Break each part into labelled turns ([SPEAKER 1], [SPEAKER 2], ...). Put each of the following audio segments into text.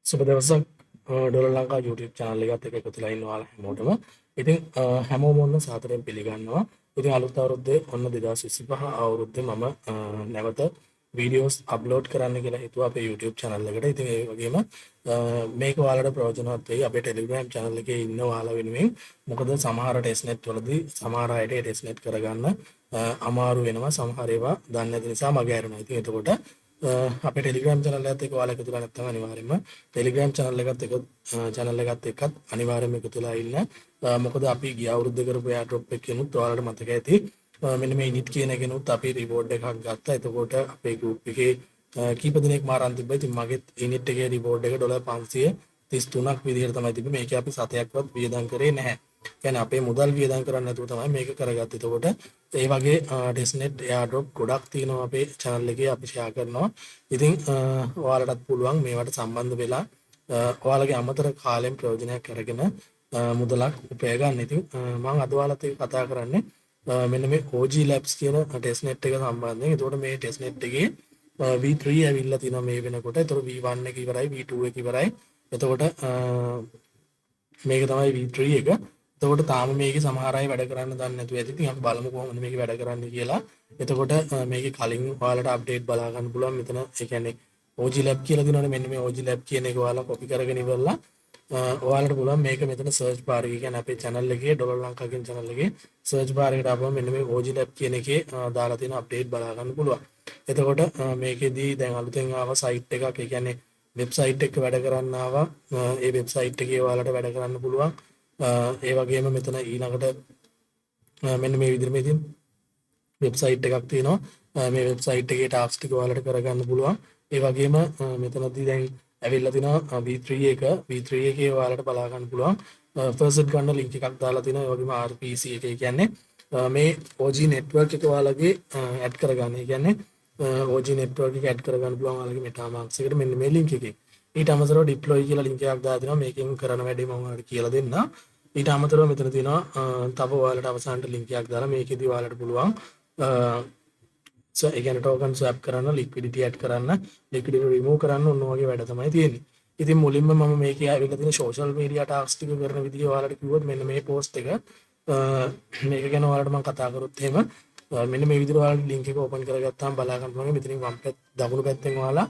[SPEAKER 1] සුබ දවසක් dollar Lanka YouTube channel එකත් එක්ක එකතු වෙලා ඉන්න ඔයාලා හැමෝටම. ඉතින් හැමෝම ඔන්න සාදරයෙන් පිළිගන්නවා. ඉතින් අලුත් අවුරුද්දේ ඔන්න 2025 අවුරුද්දේ මම නැවත වීඩියෝස් අප්ලෝඩ් කරන්න කියලා හිතුවා අපේ YouTube channel එකට. ඉතින් ඒ වගේම මේක ඔයාලට ප්‍රයෝජනවත් වෙයි අපේ Telegram channel එකේ ඉන්න ඔයාලා වෙනුවෙන්. මොකද සමහර testnet වලදී සමහර අයට testnet කරගන්න අමාරු වෙනවා. සමහර ඒවා දන්නේ නැති නිසා මග ඇරෙනවා. ඉතින් එතකොට අපේ ටෙලිග්‍රෑම් channel එකත් එක්ක ඔයාලා එකතු වෙලා නැත්නම් අනිවාර්යයෙන්ම ටෙලිග්‍රෑම් channel එකත් එක්කත් අනිවාර්යයෙන්ම එකතු වෙලා ඉන්න. මොකද අපි ගිය අවුරුද්දේ කරපු එයා ඩ්‍රොප් එකකිනුත් ඔයාලට මතක ඇති. මෙන්න මේ ඉනිට් කියන එකනොත් අපි රිවෝඩ් එකක් ගත්තා. එතකොට අපේ group එකේ කීප දිනක් මාරන් තිබ්බා. ඉතින් මගේ ඉනිට් එකේ රිවෝඩ් එක $533ක් විදිහට තමයි තිබ්බේ. මේක අපි සතයක්වත් වියදම් කරේ නැහැ. කියන්නේ අපේ මුදල් වියදම් කරන්නේ නැතුව තමයි මේක කරගත්තේ. එතකොට ඒ වගේ ටෙස්ට්නෙට් එයාඩ්‍රොප් ගොඩක් තියෙනවා අපේ channel එකේ අපි share කරනවා. ඉතින් ඔයාලටත් පුළුවන් මේවට සම්බන්ධ වෙලා ඔයාලගේ අමතර කාලයෙන් ප්‍රයෝජනයක් අරගෙන මුදලක් උපය ගන්න. ඉතින් මම අද ඔයාලත් එක්ක කතා කරන්නේ මෙන්න මේ OG Labs කියන ටෙස්ට්නෙට් එක සම්බන්ධයෙන්. එතකොට මේ ටෙස්ට්නෙට් එකේ V3 ඇවිල්ලා තිනවා මේ වෙනකොට. එතකොට V1 එක ඉවරයි, V2 එක ඉවරයි. එතකොට මේක තමයි V3 එක. එතකොට තාම මේකේ සමහර අය වැඩ කරන්න දන්නේ නැතුව ඇති. ඉතින් අපි බලමු කොහොමද මේක වැඩ කරන්නේ කියලා. එතකොට මේකේ කලින් ඔයාලට අප්ඩේට් බලා ගන්න පුළුවන්. මෙතන ඒ කියන්නේ OG Lab කියලා දිනවනේ. මෙන්න මේ OG Lab කියන එක ඔයාලා කොපි කරගෙන ඉවරලා ඔයාලට පුළුවන් මේක මෙතන සර්ච් බාර් එකේ කියන්නේ අපේ channel එකේ ඩොලර් ලංකා කියන channel එකේ සර්ච් බාර් එකට ආපුවම මෙන්න මේ OG Lab කියන එකේ දාලා තියෙන අප්ඩේට් බලා ගන්න පුළුවන්. එතකොට මේකෙදී දැන් අලුතෙන් ආව සයිට් එකක් ඒ කියන්නේ වෙබ්සයිට් එක වැඩ කරන්න ආවා. ඒ වෙබ්සයිට් එකේ ඔයාලට වැඩ කරන්න පුළුවන්. ඒ වගේම මෙතන ඊළඟට මෙන්න මේ විදිහට මේ තියෙන වෙබ්සයිට් එකක් තියෙනවා. මේ වෙබ්සයිට් එකේ ටාස්ක් ටික ඔයාලට කරගන්න පුළුවන්. ඒ වගේම මෙතනදී දැන් ඇවිල්ලා තිනවා V3 එක. V3 එකේ ඔයාලට බලා ගන්න පුළුවන්. ෆර්ස්ට් ගන්න ලින්ක් එකක් දාලා තිනවා. ඒ වගේම RPC එකේ කියන්නේ මේ OG network එක ඔයාලගේ ඇඩ් කරගන්න. ඒ කියන්නේ OG network එක ඇඩ් කරගන්න පුළුවන් ඔයාලගේ MetaMask එකට මෙන්න මේ ලින්ක් එකේ. ඊට අමතරව deploy කියලා ලින්ක් එකක් දාලා තිනවා. මේකෙන් කරන වැඩේ මම ඔයාලට කියලා දෙන්නම්. ඊට අමතරව මෙතන තියෙනවා තව ඔයාලට අවසානට ලින්ක් එකක් දාලා මේකෙදී ඔයාලට පුළුවන් ඒ කියන්නේ token swap කරන්න, liquidity add කරන්න, liquidity remove කරන්න ඔන්න ඔයගේ වැඩ තමයි තියෙන්නේ. ඉතින් මුලින්ම මම මේකේ ආවිල්ලා තියෙන social media tasks ටික කරන විදිහ ඔයාලට කිව්වොත් මෙන්න මේ post එක මේක ගැන ඔයාලට මම කතා කරොත් එහෙම මෙන්න මේ විදිහට ඔයාලට link එක open කරගත්තාම බලා ගන්න පුළුවන්. මෙතනින් වම් පැත්ත දකුණු පැත්තෙන් ඔයාලා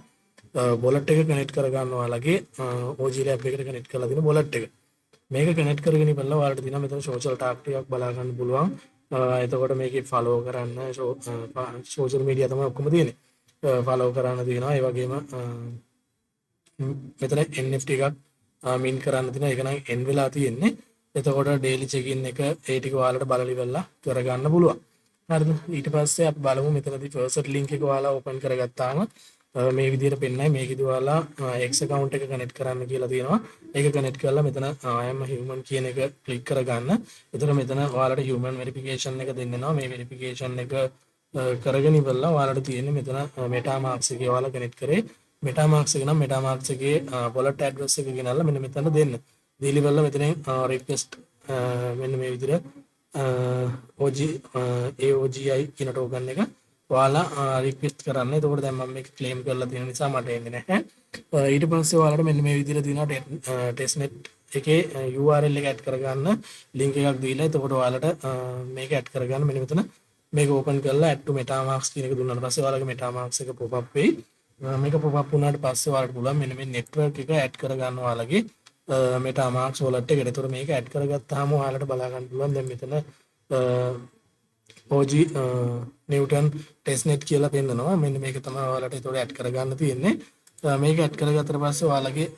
[SPEAKER 1] wallet එක connect කරගන්න ඔයාලගේ OG Lab එකට connect කරලා තියෙන wallet එක. මේක කනෙක්ට් කරගෙන ඉවරලා ඔයාලට තියෙනවා මෙතන සෝෂල් ටාක් ටිකක් බලා ගන්න පුළුවන්. එතකොට මේකේ ෆලෝ කරන්න සෝෂල් මීඩියා තමයි ඔක්කොම තියෙන්නේ. ෆලෝ කරන්න තියෙනවා. ඒ වගේම මෙතන NFT එකක් මින් කරන්න තියෙනවා. ඒක නම් එන් වෙලා තියෙන්නේ. එතකොට ඩේලි චෙකින් එක ඒ ටික ඔයාලට බලලි වෙලා කරගන්න පුළුවන්. හරිද? ඊට පස්සේ අපි බලමු මෙතනදී ෆර්ස්ට් ලින්ක් එක ඔයාලා ඕපන් කරගත්තාම මේ විදිහට පෙන්නයි. මේකෙදි ඔයාලා X account එක කනෙක්ට් කරන්න කියලා තියෙනවා. ඒක කනෙක්ට් කරලා මෙතන I am a human කියන එක ක්ලික් කරගන්න. එතකොට මෙතන ඔයාලට human verification එක දෙන්නවා. මේ verification එක කරගෙන ඉවරලා ඔයාලට තියෙන්නේ මෙතන MetaMask එකේ ඔයාලා කනෙක්ට් කරේ MetaMask එක නම් MetaMask එකේ wallet address එක ගෙනල්ලා මෙන්න මෙතන දෙන්න. දීලි වෙලා මෙතනින් request මෙන්න මේ විදිහට AOGI කියන token එක ඔයාලා රික්වෙස්ට් කරන්න. එතකොට දැන් මම මේක ක්ලේම් කරලා තියෙන නිසා මට එන්නේ නැහැ. ඊට පස්සේ ඔයාලට මෙන්න මේ විදිහට තියෙනවා testnet එකේ URL එක ඇඩ් කරගන්න link එකක් දීලා. එතකොට ඔයාලට මේක ඇඩ් කරගන්න මෙන්න මෙතන මේක ඕපන් කරලා add to MetaMask කියන එක දුන්නාට පස්සේ ඔයාලගේ MetaMask එක pop up වෙයි. මේක pop up වුණාට පස්සේ ඔයාලට පුළුවන් මෙන්න මේ network එක ඇඩ් කරගන්න ඔයාලගේ MetaMask wallet එකට. එතකොට මේක ඇඩ් කරගත්තාම ඔයාලට බලා ගන්න පුළුවන් දැන් මෙතන OG Newton testnet කියලා පෙන්නනවා. මෙන්න මේක තමයි ඔයාලට ඒතකොට ඇඩ් කරගන්න තියෙන්නේ. මේක ඇඩ් කරගත්තට පස්සේ ඔයාලගේ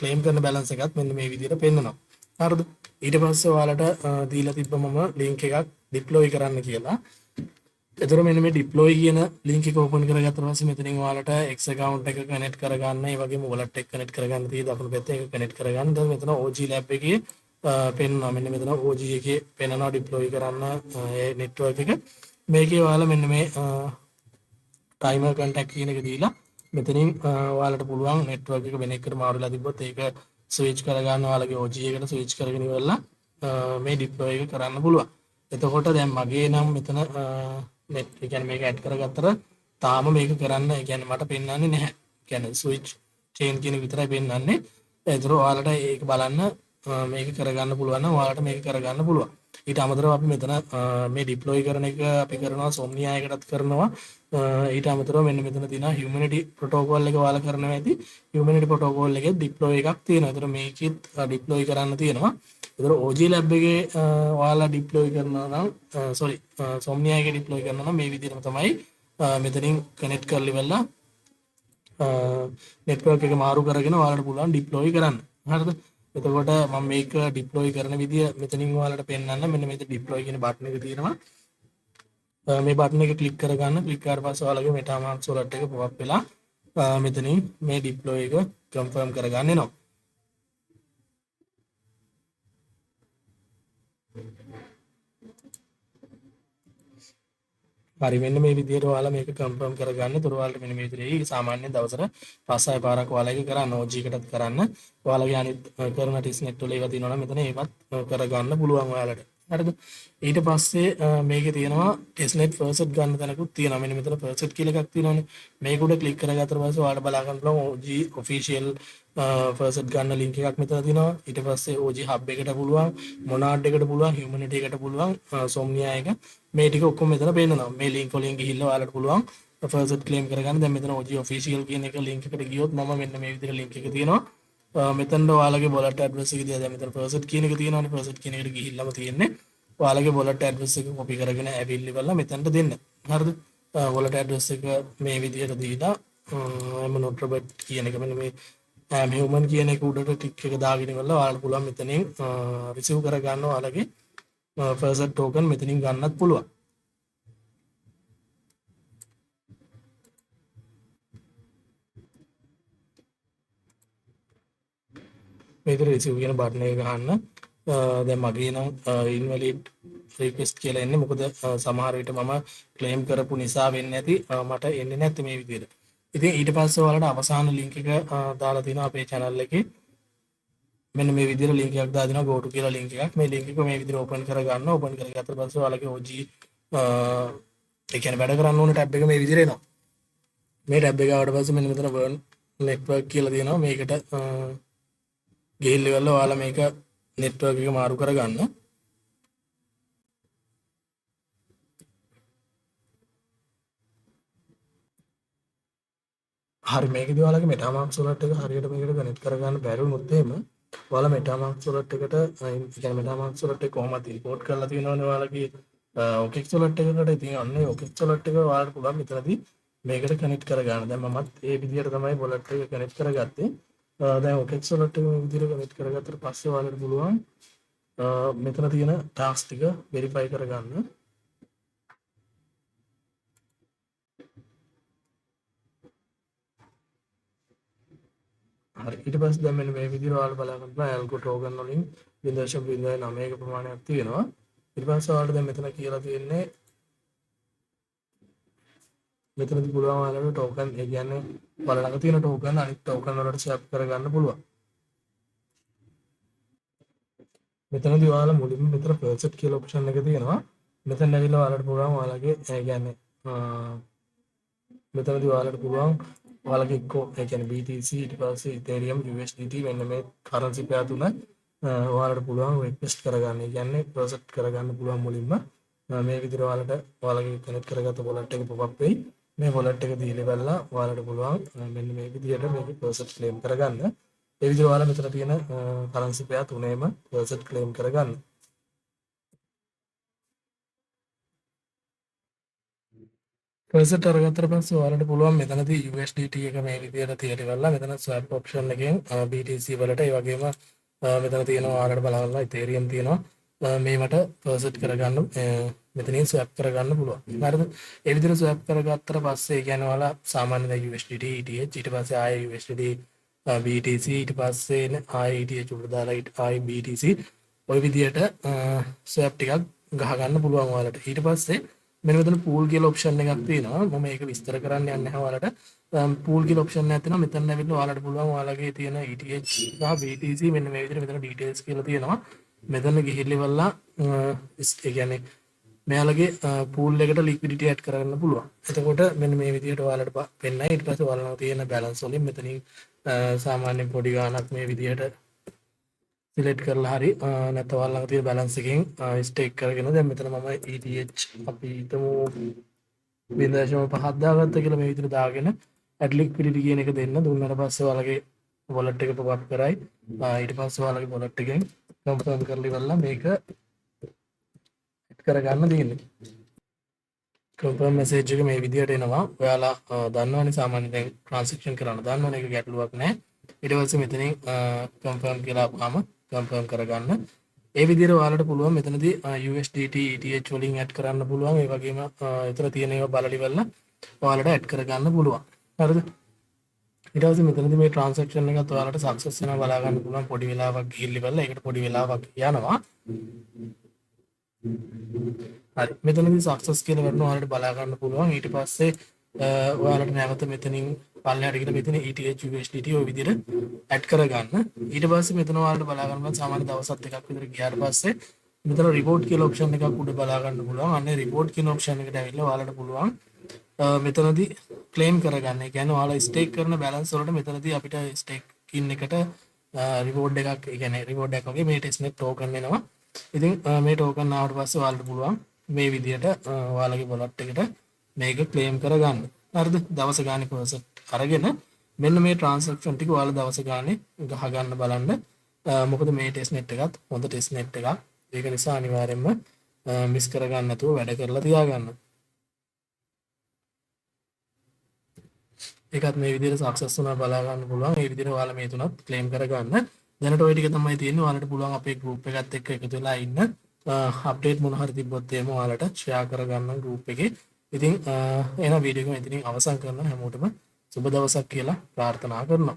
[SPEAKER 1] claim කරන balance එකත් මෙන්න මේ විදිහට පෙන්නනවා. හරිද? ඊට පස්සේ ඔයාලට දීලා තිබ්බ මම link එකක් deploy කරන්න කියලා. එතකොට මෙන්න මේ deploy කියන link එක open කරගත්තට පස්සේ මෙතනින් ඔයාලට X account එක connect කරගන්න, ඒ වගේම wallet එක connect කරගන්න තියෙයි. දකුණු පැත්තේ ඒක connect කරගන්න. දැන් මෙතන OG Lab එකේ පෙන්නවා. මෙන්න මෙතන OG එකේ පෙන්නනවා deploy කරන්න ඒ network එක. මේකේ ඔයාලා මෙන්න මේ timer contact කියන එක දීලා මෙතනින් ඔයාලට පුළුවන් network එක වෙන එකකට මාරු වෙලා තිබ්බොත් ඒක switch කරගන්න ඔයාලගේ OG එකට switch කරගෙන ඉවරලා මේ deploy එක කරන්න පුළුවන්. එතකොට දැන් මගේ නම් මෙතන net ඒ කියන්නේ මේක add කරගත්තට තාම මේක කරන්න ඒ කියන්නේ මට පෙන්වන්නේ නැහැ. කියන්නේ switch චේන් කියන විතරයි පෙන්වන්නේ. ඒතර ඔයාලට ඒක බලන්න මේක කරගන්න පුළුවන් නම් ඔයාලට මේක කරගන්න පුළුවන්. ඊට අමතරව අපි මෙතන මේ ඩිප්ලොයි කරන එක අපි කරනවා Somnia එකටත් කරනවා. ඊට අමතරව මෙන්න මෙතන තියෙනවා Humanity protocol එක ඔයාලා කරනවා ඇති. Humanity protocol එකේ ඩිප්ලොයි එකක් තියෙනවා. ඒතර මේකෙත් ඩිප්ලොයි කරන්න තියෙනවා. ඒතර OG lab එකේ ඔයාලා ඩිප්ලොයි කරනවා නම් Somnia එකේ ඩිප්ලොයි කරනවා නම් මේ විදිහටම තමයි මෙතනින් කනෙක්ට් කරලා ඉවරලා නෙට්වර්ක් එක මාරු කරගෙන ඔයාලට පුළුවන් ඩිප්ලොයි කරන්න. හරිද? එතකොට මම මේක ඩිප්ලොයි කරන විදිය මෙතනින් ඔයාලට පෙන්නන්න. මෙන්න මෙතන ඩිප්ලොයි කියන බටන් එක තියෙනවා. මේ බටන් එක ක්ලික් කරගන්න. ක්ලික් කරාට පස්සේ ඔයාලගේ MetaMask wallet එක pop up වෙලා මෙතනින් මේ ඩිප්ලොයි එක කන්ෆර්ම් කරගන්න එනවා. හරි මෙන්න මේ විදිහට ඔයාලා මේක කන්ෆර්ම් කරගන්න. ඒතර ඔයාලට මෙන්න මේ විදිහේ සාමාන්‍ය දවසට 5-6 පාරක් ඔයාලා ඒක කරන්න OG එකටත් කරන්න. ඔයාලගේ අනිත් කරන ටිස්නෙට් වල ඒවා තියෙනවා නම් මෙතන ඒවත් කරගන්න පුළුවන් ඔයාලට. හරිද? ඊට පස්සේ මේකේ තියෙනවා ටෙස්ට්නෙට් ෆර්ස්ට් ගන්න තැනකුත් තියෙනවා. මෙන්න මෙතන ෆර්ස්ට් කියලා එකක් තියෙනවානේ. මේක උඩ ක්ලික් කරගත්තට පස්සේ ඔයාලට බලා ගන්න පුළුවන් OG ඔෆිෂියල් ෆර්ස්ට් ගන්න ලින්ක් එකක් මෙතන තියෙනවා. ඊට පස්සේ OG හබ් එකට පුළුවන්, මොනාඩ් එකට පුළුවන්, Humanity එකට පුළුවන්, Somnia එක මේ ටික ඔක්කොම මෙතන පේනවා. මේ ලින්ක් වලින් ගිහිල්ලා ඔයාලට පුළුවන් ෆර්ස්ට් ක්ලේම් කරගන්න. දැන් මෙතන OG ඔෆිෂියල් කියන එක ලින්ක් එකට ගියොත් මම මෙන්න මේ විදිහට ලින්ක් එක තියෙනවා. මෙතනට ඔයාලගේ wallet address එක දිහා දැන් මෙතන ෆර්ස්ට් කියන එක තියෙනවානේ. ෆර්ස්ට් කියන එකට ගිහිල්ලාම තියෙන්නේ. ඔයාලගේ wallet address එක copy කරගෙන ඇවිල්ලි බලලා මෙතනට දෙන්න. හරිද? wallet address එක මේ විදිහට දීලා I'm not robot කියන එක මෙන්න මේ I'm human කියන එක උඩට ටික් එක දාගෙන ඉවරලා ඔයාලට පුළුවන් මෙතනින් receive කරගන්න ඔයාලගේ ෆර්ස්ට් token මෙතනින් ගන්නත් පුළුවන්. මේක receive කියන බටන් එක ගහන්න. දැන් මගේ නම් invalid request කියලා එන්නේ. මොකද සමහර විට මම claim කරපු නිසා වෙන්නේ නැති මට එන්නේ නැති මේ විදිහට. ඉතින් ඊට පස්සේ ඔයාලට අවසාන link එක දාලා තියෙනවා අපේ channel එකේ. මෙන්න මේ විදිහට link එකක් දාලා දෙනවා go to කියලා link එකක්. මේ link එක මේ විදිහට open කරගන්න. open කරගත්ත පස්සේ ඔයාලගේ OG ඒ කියන්නේ වැඩ කරන්න ඕන tab එක මේ විදිහට එනවා. මේ tab එක ආවට පස්සේ මෙන්න මෙතන World network කියලා තියෙනවා. මේකට ගිහිල්ලා ඉවරලා ඔයාලා මේක network එක මාරු කරගන්න. හරි මේකදී ඔයාලගේ MetaMask wallet එක හරියට මේකට කනෙක්ට් කරගන්න බැරි වුණොත් එහෙම ඔයාලා MetaMask wallet එකට ඒ කියන්නේ MetaMask wallet එක කොහොමද import කරලා තියෙනවනේ ඔයාලගේ OKX wallet එකකට. ඉතින් අන්න ඒ OKX wallet එක ඔයාලට පුළුවන් මෙතනදී මේකට කනෙක්ට් කරගන්න. දැන් මමත් ඒ විදිහට තමයි wallet එක කනෙක්ට් කරගත්තේ. දැන් OKX wallet එක මේ විදිහට කනෙක්ට් කරගත්තට පස්සේ ඔයාලට පුළුවන් මෙතන තියෙන ටාස්ක් ටික වෙරිෆයි කරගන්න. හරි ඊට පස්සේ දැන් මෙන්න මේ විදිහට ඔයාලා බලා ගන්න පුළුවන් ඇල්ගෝ ටෝකන් වලින් 0.09ක ප්‍රමාණයක් තියෙනවා. ඊට පස්සේ ඔයාලට දැන් මෙතන කියලා තියෙන්නේ මෙතනදී පුළුවන් ඔයාලට ටෝකන් ඒ කියන්නේ ඔයාලා ළඟ තියෙන ටෝකන් අනිත් ටෝකන් වලට ස්වැප් කරගන්න පුළුවන්. මෙතනදී ඔයාලා මුලින්ම මෙතන පර්චේස් කියලා ඔප්ෂන් එක තියෙනවා. මෙතන ඇවිල්ලා ඔයාලට පුළුවන් ඔයාලගේ ඒ කියන්නේ මෙතනදී ඔයාලට පුළුවන් ඔයාලගේ එක්කෝ ඒ කියන්නේ BTC ඊට පස්සේ Ethereum USDT මෙන්න මේ currency pair තුන ඔයාලට පුළුවන් රික්වෙස්ට් කරගන්න. ඒ කියන්නේ ප්‍රොසෙස් කරගන්න පුළුවන් මුලින්ම මේ විදිහට ඔයාලට ඔයාලගේ කනෙක්ට් කරගත්ත wallet එක pop up වෙයි. මේ wallet එක දීලා බලලා ඔයාලට පුළුවන් මෙන්න මේ විදිහට මේක ප්‍රොසෙස් claim කරගන්න. ඒ විදිහට ඔයාලා මෙතන තියෙන currency pair තුනේම ප්‍රොසෙස් claim කරගන්න. ප්‍රොසෙස් කරගත්තට පස්සේ ඔයාලට පුළුවන් මෙතනදී USDT එක මේ විදිහට තියලා ඉවරලා මෙතන swap option එකෙන් BTC වලට ඒ වගේම මෙතන තියෙනවා ඔයාලට බලන්න Ethereum තියෙනවා මේවට ප්‍රොසෙස් කරගන්න මෙතනින් swap කරගන්න පුළුවන්. හරිද? ඒ විදිහට swap කරගත්තට පස්සේ කියන්නේ ඔයාලා සාමාන්‍ය දැන් USDT ETH ඊට පස්සේ ආයෙ USDT BTC ඊට පස්සේ ආයෙ ETH උඩ දාලා ආයෙ BTC ওই විදිහට swap ටිකක් ගහ ගන්න පුළුවන් ඔයාලට. ඊට පස්සේ මෙන්න මෙතන pool කියලා option එකක් තියෙනවා. මම මේක විස්තර කරන්න යන්නේ නැහැ ඔයාලට. pool කියලා option එකක් තියෙනවා. මෙතන ඇවිල්ලා ඔයාලට පුළුවන් ඔයාලගේ තියෙන ETH සහ BTC මෙන්න මේ විදිහට මෙතන details කියලා තියෙනවා. මෙතන ගිහිල්ලා ඉවරලා ඒ කියන්නේ මෙයාලගේ පූල් එකට ලික්විඩිටි ඇඩ් කරගන්න පුළුවන්. එතකොට මෙන්න මේ විදිහට ඔයාලට පෙන්නයි. ඊට පස්සේ ඔයාලට තියෙන බැලන්ස් වලින් මෙතනින් සාමාන්‍ය පොඩි ගාණක් මේ විදිහට සිලෙක්ට් කරලා හරි නැත්නම් ඔයාලට තියෙන බැලන්ස් එකෙන් ස්ටේක් කරගෙන දැන් මෙතන මම ETH අපි හිතමු 0.5ක් දාගත්තා කියලා මේ විදිහට දාගෙන ඇඩ් ලික්විඩිටි කියන එක දෙන්න. දුන්නාට පස්සේ ඔයාලගේ wallet එක pop up කරයි. ඊට පස්සේ ඔයාලගේ wallet එකෙන් කන්ෆර්ම් කරලා ඉවරලා මේක කරගන්න තියෙන්නේ. කන්ෆර්ම් මෙසේජ් එක මේ විදිහට එනවා. ඔයාලා දන්නවනේ සාමාන්‍යයෙන් දැන් ට්‍රාන්සැක්ෂන් කරන්න දන්නවනේ ඒක ගැටලුවක් නැහැ. ඊට පස්සේ මෙතනින් කන්ෆර්ම් කියලා අපාම කන්ෆර්ම් කරගන්න. ඒ විදිහට ඔයාලට පුළුවන් මෙතනදී USDT ETH වලින් ඇඩ් කරන්න පුළුවන්. ඒ වගේම ඊතර තියෙන ඒවා බලලා ඉවරලා ඔයාලට ඇඩ් කරගන්න පුළුවන්. හරිද? ඊට පස්සේ මෙතනදී මේ ට්‍රාන්සැක්ෂන් එකත් ඔයාලට සක්සස් වෙනවා බලා ගන්න පුළුවන්. පොඩි වෙලාවක් ගිහිල්ලා ඉවරලා ඒකට පොඩි වෙලාවක් යනවා. හරි මෙතනදී සක්සස් කියලා වරන ඔයාලට බලා ගන්න පුළුවන්. ඊට පස්සේ ඔයාලට නැවත මෙතනින් පල්ලෙහාට ගිහලා මෙතන ETH USDT ඔය විදිහට ඇඩ් කරගන්න. ඊට පස්සේ මෙතන ඔයාලට බලා ගන්න පුළුවන් සාමාන්‍ය දවස් දෙකක් විතර ගියාට පස්සේ මෙතන report කියලා option එකක් උඩ බලා ගන්න පුළුවන්. අන්නේ report කියන option එකට ඇවිල්ලා ඔයාලට පුළුවන් මෙතනදී claim කරගන්න. ඒ කියන්නේ ඔයාලා stake කරන balance වලට මෙතනදී අපිට staking එකට reward එකක් ඒ කියන්නේ reward එකක් වගේ මේ testnet token එනවා. ඉතින් මේ token ආවට පස්සේ ඔයාලට පුළුවන් මේ විදිහට ඔයාලගේ wallet එකට මේක claim කරගන්න. හරිද? දවස ගානේ process අරගෙන මෙන්න මේ transaction ටික ඔයාලා දවස ගානේ ගහ ගන්න බලන්න. මොකද මේ testnet එකත් හොඳ testnet එකක්. ඒක නිසා අනිවාර්යයෙන්ම මිස් කරගන්න නැතුව වැඩ කරලා තියාගන්න. ඒකත් මේ විදිහට සක්සස් වුණා බලා ගන්න පුළුවන්. මේ විදිහට ඔයාලා මේ තුනත් ක්ලේම් කරගන්න. දැනට ওই ටික තමයි තියෙන්නේ. ඔයාලට පුළුවන් අපේ group එකත් එක්ක එකතු වෙලා ඉන්න. අප්ඩේට් මොන හරි තිබ්බොත් එහෙම ඔයාලට ෂෙයා කරගන්න group එකේ. ඉතින් එහෙනම් වීඩියෝ එක මෙතනින් අවසන් කරනවා. හැමෝටම සුබ දවසක් කියලා ප්‍රාර්ථනා කරනවා.